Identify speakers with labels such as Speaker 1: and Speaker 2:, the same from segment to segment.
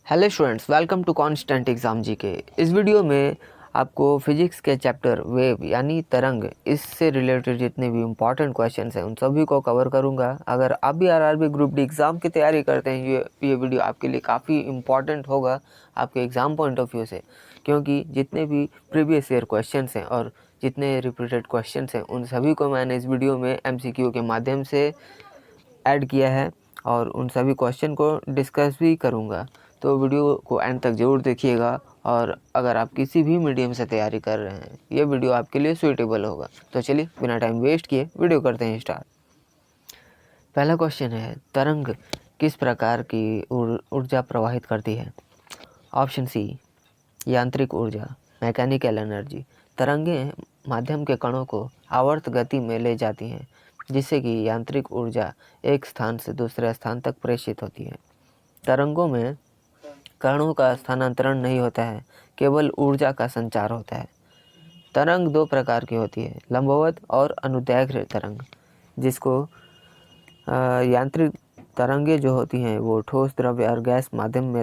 Speaker 1: Hello students, welcome to constant exam GK. इस video में आपको फिजिक्स के चैप्टर वेव यानी तरंग, इससे रिलेटेड जितने भी इम्पॉर्टेंट क्वेश्चंस हैं उन सभी को कवर करूंगा। अगर आप भी आरआरबी ग्रुप डी एग्ज़ाम की तैयारी करते हैं, ये वीडियो आपके लिए काफ़ी इम्पॉर्टेंट होगा आपके एग्ज़ाम पॉइंट ऑफ व्यू से, क्योंकि जितने भी प्रीवियस ईयर क्वेश्चंस हैं और जितने रिपीटेड क्वेश्चंस हैं उन सभी को मैंने इस वीडियो में MCQ के माध्यम से ऐड किया है और उन सभी क्वेश्चन को डिस्कस भी करूँगा। तो वीडियो को एंड तक ज़रूर देखिएगा, और अगर आप किसी भी मीडियम से तैयारी कर रहे हैं ये वीडियो आपके लिए सूटेबल होगा। तो चलिए बिना टाइम वेस्ट किए वीडियो करते हैं स्टार्ट। पहला क्वेश्चन है, तरंग किस प्रकार की ऊर्जा प्रवाहित करती है? ऑप्शन सी, यांत्रिक ऊर्जा, मैकेनिकल एनर्जी। तरंगें माध्यम के कणों को आवर्त गति में ले जाती हैं, जिससे कि यांत्रिक ऊर्जा एक स्थान से दूसरे स्थान तक प्रेषित होती है। तरंगों में कणों का स्थानांतरण नहीं होता है, केवल ऊर्जा का संचार होता है। तरंग दो प्रकार की होती है, लंबवत और अनुदैर्घ्य तरंग। जिसको यांत्रिक तरंगें जो होती हैं वो ठोस, द्रव्य और गैस माध्यम में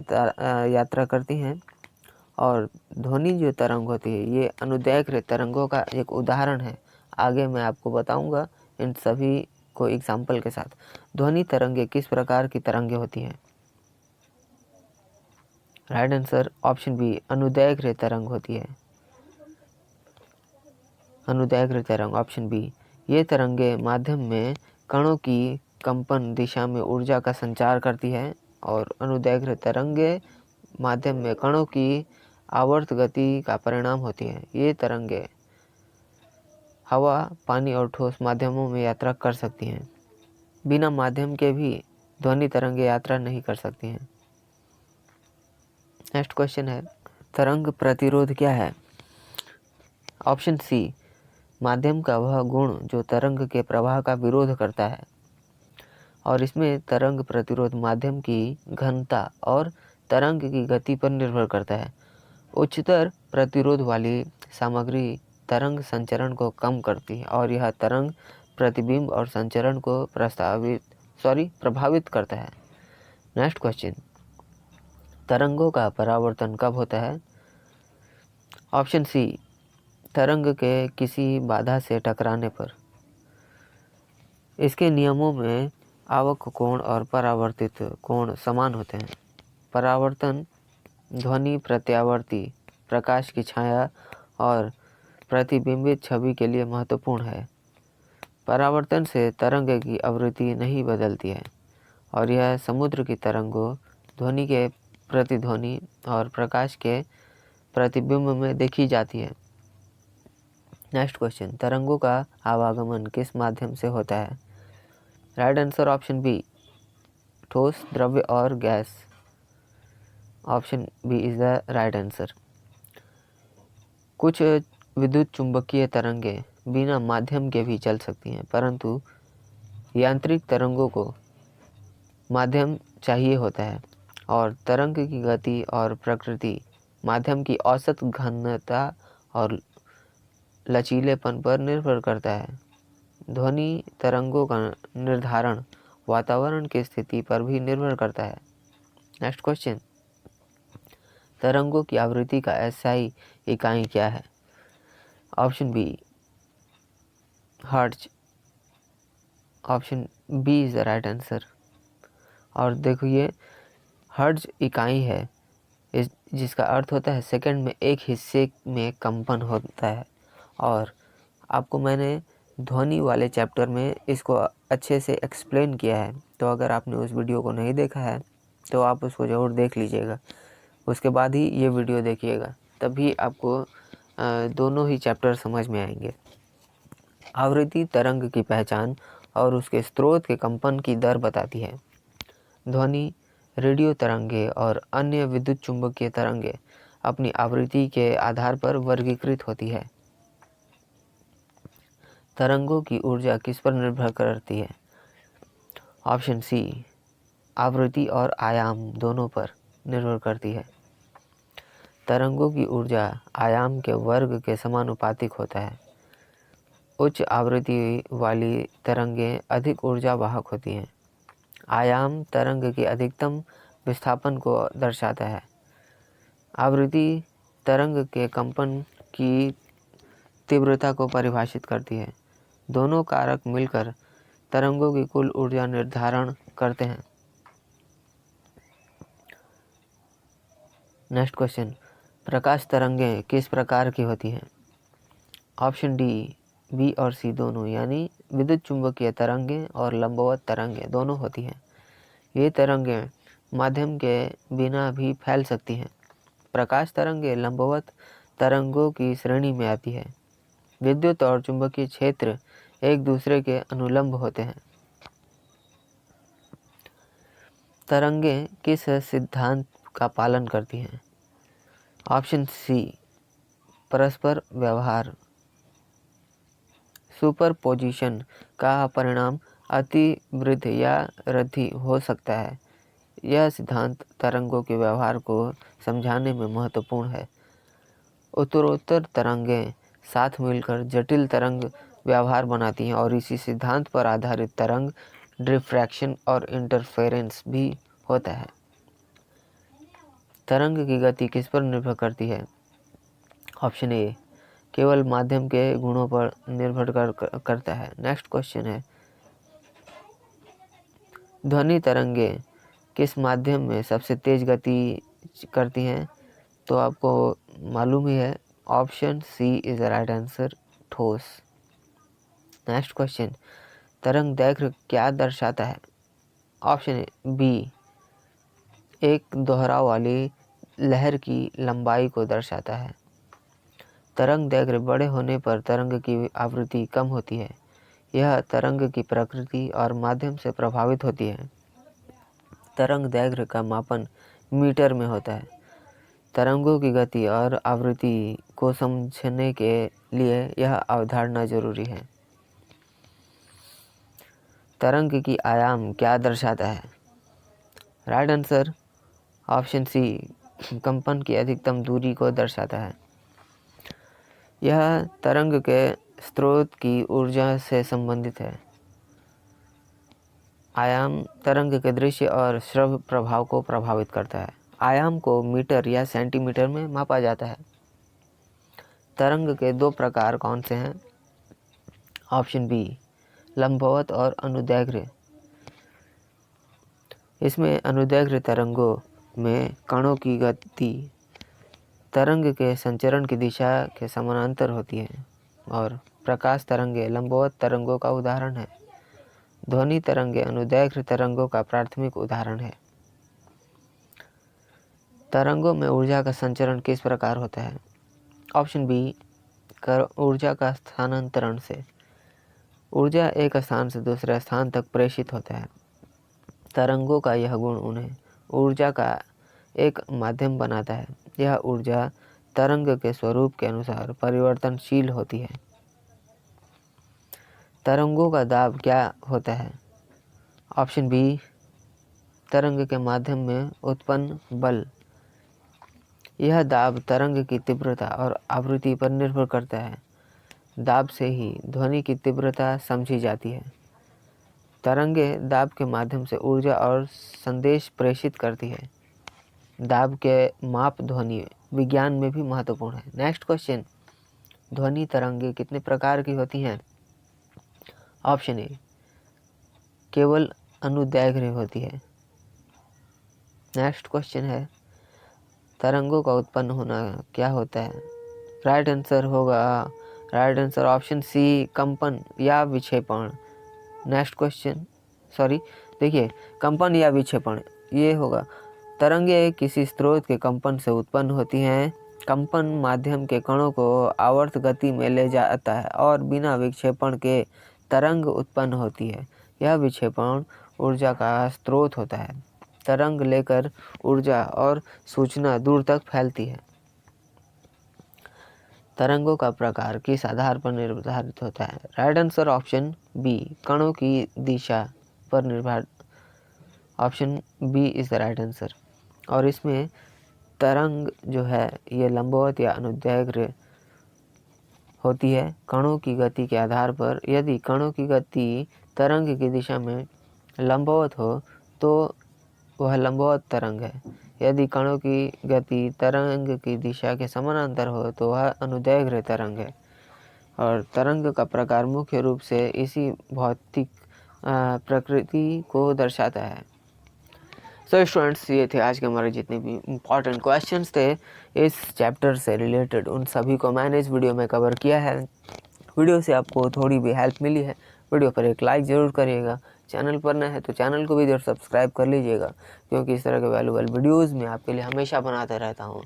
Speaker 1: यात्रा करती हैं, और ध्वनि जो तरंग होती है ये अनुदैर्घ्य तरंगों का एक उदाहरण है। आगे मैं आपको बताऊंगा इन सभी को एग्जाम्पल के साथ। ध्वनि तरंगें किस प्रकार की तरंगें होती हैं? राइट आंसर ऑप्शन बी, अनुदैर्घ्य तरंग होती है। अनुदैर्घ्य तरंग ऑप्शन बी। ये तरंगे माध्यम में कणों की कंपन दिशा में ऊर्जा का संचार करती है, और अनुदैर्घ्य तरंगे माध्यम में कणों की आवर्त गति का परिणाम होती है। ये तरंगे हवा, पानी और ठोस माध्यमों में यात्रा कर सकती हैं। बिना माध्यम के भी ध्वनि तरंगे यात्रा नहीं कर सकती हैं। नेक्स्ट क्वेश्चन है, तरंग प्रतिरोध क्या है? ऑप्शन सी, माध्यम का वह गुण जो तरंग के प्रवाह का विरोध करता है, और इसमें तरंग प्रतिरोध माध्यम की घनता और तरंग की गति पर निर्भर करता है। उच्चतर प्रतिरोध वाली सामग्री तरंग संचरण को कम करती है, और यह तरंग प्रतिबिंब और संचरण को प्रभावित करता है। नेक्स्ट क्वेश्चन, तरंगों का परावर्तन कब होता है? ऑप्शन सी, तरंग के किसी बाधा से टकराने पर। इसके नियमों में आवक कोण और परावर्तित कोण समान होते हैं। परावर्तन ध्वनि प्रत्यावर्ती, प्रकाश की छाया और प्रतिबिंबित छवि के लिए महत्वपूर्ण है। परावर्तन से तरंग की आवृत्ति नहीं बदलती है, और यह समुद्र की तरंगों, ध्वनि के प्रतिध्वनि और प्रकाश के प्रतिबिंब में देखी जाती है। नेक्स्ट क्वेश्चन, तरंगों का आवागमन किस माध्यम से होता है? राइट आंसर ऑप्शन बी, ठोस, द्रव्य और gas. Option B is the right answer. कुछ विद्युत चुंबकीय तरंगें बिना माध्यम के भी चल सकती हैं, परंतु यांत्रिक तरंगों को माध्यम चाहिए होता है, और तरंग की गति और प्रकृति माध्यम की औसत घनता और लचीलेपन पर निर्भर करता है। ध्वनि तरंगों का निर्धारण वातावरण की स्थिति पर भी निर्भर करता है। नेक्स्ट क्वेश्चन, तरंगों की आवृत्ति का SI इकाई क्या है? Option B, hertz. Option B is the right answer. और देखो, ये हर्ट्ज इकाई है जिसका अर्थ होता है सेकंड में एक हिस्से में कंपन होता है। और आपको मैंने ध्वनि वाले चैप्टर में इसको अच्छे से एक्सप्लेन किया है, तो अगर आपने उस वीडियो को नहीं देखा है तो आप उसको ज़रूर देख लीजिएगा। उसके बाद ही ये वीडियो देखिएगा, तभी आपको दोनों ही चैप्टर समझ में आएंगे। आवृत्ति तरंग की पहचान और उसके स्रोत के कंपन की दर बताती है। ध्वनि, रेडियो तरंगे और अन्य विद्युत चुंबकीय तरंगे अपनी आवृत्ति के आधार पर वर्गीकृत होती है। तरंगों की ऊर्जा किस पर निर्भर करती है? ऑप्शन सी, आवृत्ति और आयाम दोनों पर निर्भर करती है। तरंगों की ऊर्जा आयाम के वर्ग के समानुपातिक होता है। उच्च आवृत्ति वाली तरंगें अधिक ऊर्जा वाहक होती हैं। आयाम तरंग की अधिकतम विस्थापन को दर्शाता है। आवृत्ति तरंग के कंपन की तीव्रता को परिभाषित करती है। दोनों कारक मिलकर तरंगों की कुल ऊर्जा निर्धारण करते हैं। नेक्स्ट क्वेश्चन, प्रकाश तरंगें किस प्रकार की होती हैं? ऑप्शन डी, बी और सी दोनों, यानी विद्युत चुंबकीय तरंगें और लंबवत तरंगें दोनों होती हैं। ये तरंगें माध्यम के बिना भी फैल सकती हैं। प्रकाश तरंगें लंबवत तरंगों की श्रेणी में आती है। विद्युत और चुंबकीय क्षेत्र एक दूसरे के अनुलंब होते हैं। तरंगें किस सिद्धांत का पालन करती हैं? ऑप्शन सी, परस्पर व्यवहार। सुपरपोजिशन का परिणाम अतिवृद्धि या रद्दी हो सकता है। यह सिद्धांत तरंगों के व्यवहार को समझाने में महत्वपूर्ण है। उत्तरोत्तर तरंगें साथ मिलकर जटिल तरंग व्यवहार बनाती हैं और इसी सिद्धांत पर आधारित तरंग डिफ्रैक्शन और इंटरफेरेंस भी होता है। तरंग की गति किस पर निर्भर करती है? ऑप्शन ए, केवल माध्यम के गुणों पर निर्भर करता है। नेक्स्ट क्वेश्चन है, ध्वनि तरंगें किस माध्यम में सबसे तेज गति करती हैं? तो आपको मालूम ही है, option C is the right answer, ठोस। नेक्स्ट क्वेश्चन, तरंग दैर्घ्य क्या दर्शाता है? ऑप्शन बी, एक दोहराव वाली लहर की लंबाई को दर्शाता है। तरंग दैर्घ्य बड़े होने पर तरंग की आवृत्ति कम होती है। यह तरंग की प्रकृति और माध्यम से प्रभावित होती है। तरंग दैर्घ्य का मापन मीटर में होता है। तरंगों की गति और आवृत्ति को समझने के लिए यह अवधारणा जरूरी है। तरंग की आयाम क्या दर्शाता है? राइट आंसर, ऑप्शन सी, कंपन की अधिकतम दूरी को दर्शाता है। यह तरंग के स्रोत की ऊर्जा से संबंधित है। आयाम तरंग के दृश्य और श्रव्य प्रभाव को प्रभावित करता है। आयाम को मीटर या सेंटीमीटर में मापा जाता है। तरंग के दो प्रकार कौन से हैं? ऑप्शन बी, लंबवत और अनुदैर्घ्य। इसमें अनुदैर्घ्य तरंगों में कणों की गति तरंग के संचरण की दिशा के समानांतर होती है और प्रकाश तरंगें लंबवत तरंगों का उदाहरण है। ध्वनि तरंगें अनुदैर्घ्य तरंगों का प्राथमिक उदाहरण है। तरंगों में ऊर्जा का संचरण किस प्रकार होता है? ऑप्शन बी, ऊर्जा का स्थानांतरण से। ऊर्जा एक स्थान से दूसरे स्थान तक प्रेषित होता है। तरंगों का यह गुण उन्हें ऊर्जा का एक माध्यम बनाता है। यह ऊर्जा तरंग के स्वरूप के अनुसार परिवर्तनशील होती है। तरंगों का दाब क्या होता है? ऑप्शन बी, तरंग के माध्यम में उत्पन्न बल। यह दाब तरंग की तीव्रता और आवृत्ति पर निर्भर करता है। दाब से ही ध्वनि की तीव्रता समझी जाती है। तरंगें दाब के माध्यम से ऊर्जा और संदेश प्रेषित करती है। दाब के माप ध्वनि विज्ञान में भी महत्वपूर्ण है। नेक्स्ट क्वेश्चन, ध्वनि तरंगें कितने प्रकार की होती हैं? ऑप्शन ए, केवल अनुदैर्घ्य होती है। नेक्स्ट क्वेश्चन है, तरंगों का उत्पन्न होना क्या होता है? राइट आंसर ऑप्शन सी, कंपन या विक्षेपण। नेक्स्ट क्वेश्चन, देखिए, कंपन या विक्षेपण ये होगा। तरंगें किसी स्रोत के कंपन से उत्पन्न होती हैं। कंपन माध्यम के कणों को आवर्त गति में ले जाता है और बिना विक्षेपण के तरंग उत्पन्न होती है। यह विक्षेपण ऊर्जा का स्रोत होता है। तरंग लेकर ऊर्जा और सूचना दूर तक फैलती है। तरंगों का प्रकार किस आधार पर निर्धारित होता है? राइट आंसर ऑप्शन बी, कणों की दिशा पर निर्भर। Option B is the right answer. और इसमें तरंग जो है ये लंबवत या अनुदैर्घ्य होती है कणों की गति के आधार पर। यदि कणों की गति तरंग की दिशा में लंबवत हो तो वह लंबवत तरंग है। यदि कणों की गति तरंग की दिशा के समानांतर हो तो वह अनुदैर्घ्य तरंग है। और तरंग का प्रकार मुख्य रूप से इसी भौतिक प्रकृति को दर्शाता है। सो स्टूडेंट्स, ये थे आज के हमारे जितने भी इम्पॉर्टेंट क्वेश्चंस थे इस चैप्टर से रिलेटेड, उन सभी को मैंने इस वीडियो में कवर किया है। वीडियो से आपको थोड़ी भी हेल्प मिली है, वीडियो पर एक लाइक ज़रूर करिएगा। चैनल पर नए हैं तो चैनल को भी जरूर सब्सक्राइब कर लीजिएगा, क्योंकि इस तरह के वैल्यूएबल वीडियोज़ मैं आपके लिए हमेशा बनाता रहता हूँ।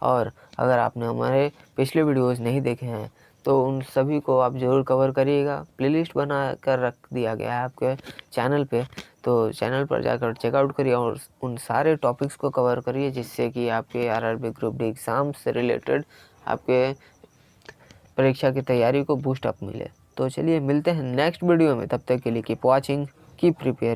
Speaker 1: और अगर आपने हमारे पिछले वीडियोज़ नहीं देखे हैं तो उन सभी को आप ज़रूर कवर करिएगा। प्लेलिस्ट बना कर रख दिया गया है आपके चैनल पे, तो चैनल पर जाकर चेकआउट करिए और उन सारे टॉपिक्स को कवर करिए, जिससे कि आपके आरआरबी ग्रुप डी एग्ज़ाम से रिलेटेड आपके परीक्षा की तैयारी को बूस्ट अप मिले। तो चलिए मिलते हैं नेक्स्ट वीडियो में, तब तक के लिए कीप वॉचिंग, कीप प्रिपेयर।